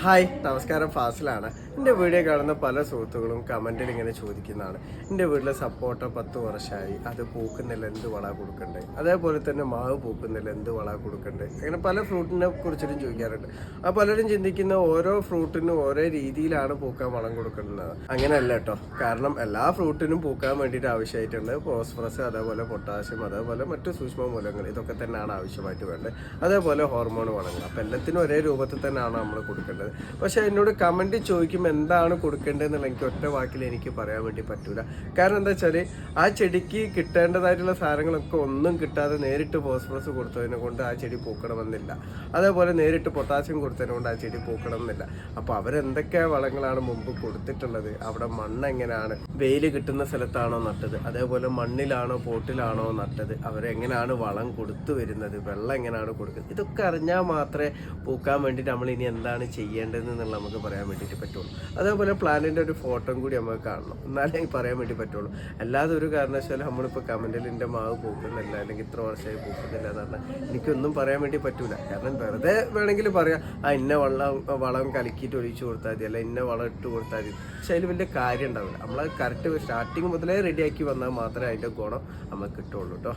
Hi നമസ്കാരം, ഫാസിലാണ്. എൻ്റെ video കാണുന്ന പല സുഹൃത്തുക്കളും കമൻറ്റിൽ ഇങ്ങനെ ചോദിക്കുന്നതാണ്, എൻ്റെ വീട്ടിലെ സപ്പോട്ട 10 വർഷമായി, അത് പൂക്കുന്നില്ല, എന്ത് വള കൊടുക്കണ്ടേ? അതേപോലെ തന്നെ മാവ് പൂക്കുന്നില്ല, എന്ത് വള കൊടുക്കണ്ടേ? അങ്ങനെ പല ഫ്രൂട്ടിനെ കുറിച്ചിട്ടും ചോദിക്കാറുണ്ട്. ആ പലരും ചിന്തിക്കുന്ന ഓരോ ഫ്രൂട്ടിനും ഓരോ രീതിയിലാണ് പൂക്കാൻ വളം കൊടുക്കേണ്ടത്. അങ്ങനെയല്ല കേട്ടോ. കാരണം എല്ലാ ഫ്രൂട്ടിനും പൂക്കാൻ വേണ്ടിയിട്ട് ആവശ്യമായിട്ടുണ്ട് ഫോസ്ഫറസ്, അതേപോലെ പൊട്ടാസ്യം, അതേപോലെ മറ്റു സൂക്ഷ്മ മൂലങ്ങൾ, ഇതൊക്കെ തന്നെയാണ് ആവശ്യമായിട്ട് വേണ്ടത്. അതേപോലെ ഹോർമോൺ വളങ്ങൾ. അപ്പോൾ എല്ലാത്തിനും ഒരേ രൂപത്തിൽ തന്നെയാണ് നമ്മൾ കൊടുക്കേണ്ടത്. പക്ഷേ എന്നോട് കമൻറ്റ് ചോദിക്കുമ്പോൾ എന്താണ് കൊടുക്കേണ്ടതെന്നുള്ള എനിക്ക് ഒറ്റ വാക്കിൽ എനിക്ക് പറയാൻ വേണ്ടി പറ്റൂല. കാരണം എന്താ വെച്ചാൽ ആ ചെടിക്ക് കിട്ടേണ്ടതായിട്ടുള്ള സാധനങ്ങളൊക്കെ ഒന്നും കിട്ടാതെ നേരിട്ട് ഫോസ്ഫറസ് കൊടുത്തതിനെ കൊണ്ട് ആ ചെടി പൂക്കണമെന്നില്ല. അതേപോലെ നേരിട്ട് പൊട്ടാസ്യം കൊടുത്തതിനെ കൊണ്ട് ആ ചെടി പൂക്കണമെന്നില്ല. അപ്പോൾ അവരെന്തൊക്കെ വളങ്ങളാണ് മുമ്പ് കൊടുത്തിട്ടുള്ളത്, അവിടെ മണ്ണ് എങ്ങനെയാണ്, വെയിൽ കിട്ടുന്ന സ്ഥലത്താണോ നട്ടത്, അതേപോലെ മണ്ണിലാണോ പോട്ടിലാണോ നട്ടത്, അവരെങ്ങനെയാണ് വളം കൊടുത്തു വരുന്നത്, വെള്ളം എങ്ങനെയാണ് കൊടുക്കുന്നത്, ഇതൊക്കെ അറിഞ്ഞാൽ മാത്രമേ പൂക്കാൻ വേണ്ടിയിട്ട് നമ്മൾ ഇനി എന്താണ് ചെയ്യേണ്ടതെന്നുള്ള നമുക്ക് പറയാൻ വേണ്ടിയിട്ട് പറ്റുള്ളൂ. അതേപോലെ പ്ലാന്റിൻ്റെ ഒരു ഫോട്ടോ കൂടി നമുക്ക് കാണണം, എന്നാലേ പറയാൻ വേണ്ടി പറ്റുള്ളൂ. അല്ലാതെ ഒരു കാരണവശാലും നമ്മളിപ്പോൾ കമൻറ്റിൽ എൻ്റെ മാവ് പൂക്കുന്നില്ല, അല്ലെങ്കിൽ ഇത്ര വർഷമായി പൂക്കുന്നില്ല എന്ന് പറഞ്ഞാൽ എനിക്കൊന്നും പറയാൻ വേണ്ടി പറ്റൂല. കാരണം വെറുതെ വേണമെങ്കിൽ പറയാം, ഇന്ന വളം കലക്കിയിട്ട് ഒഴിച്ചു കൊടുത്താൽ മതി, അല്ല ഇന്ന വളം ഇട്ട് കൊടുത്താൽ മതി. പക്ഷേ അതിൽ വലിയ കാര്യം ഉണ്ടാവില്ല. നമ്മൾ കറക്റ്റ് സ്റ്റാർട്ടിങ് മുതലേ റെഡിയാക്കി വന്നാൽ മാത്രമേ അതിൻ്റെ ഗുണം നമുക്ക് കിട്ടുള്ളൂ കേട്ടോ.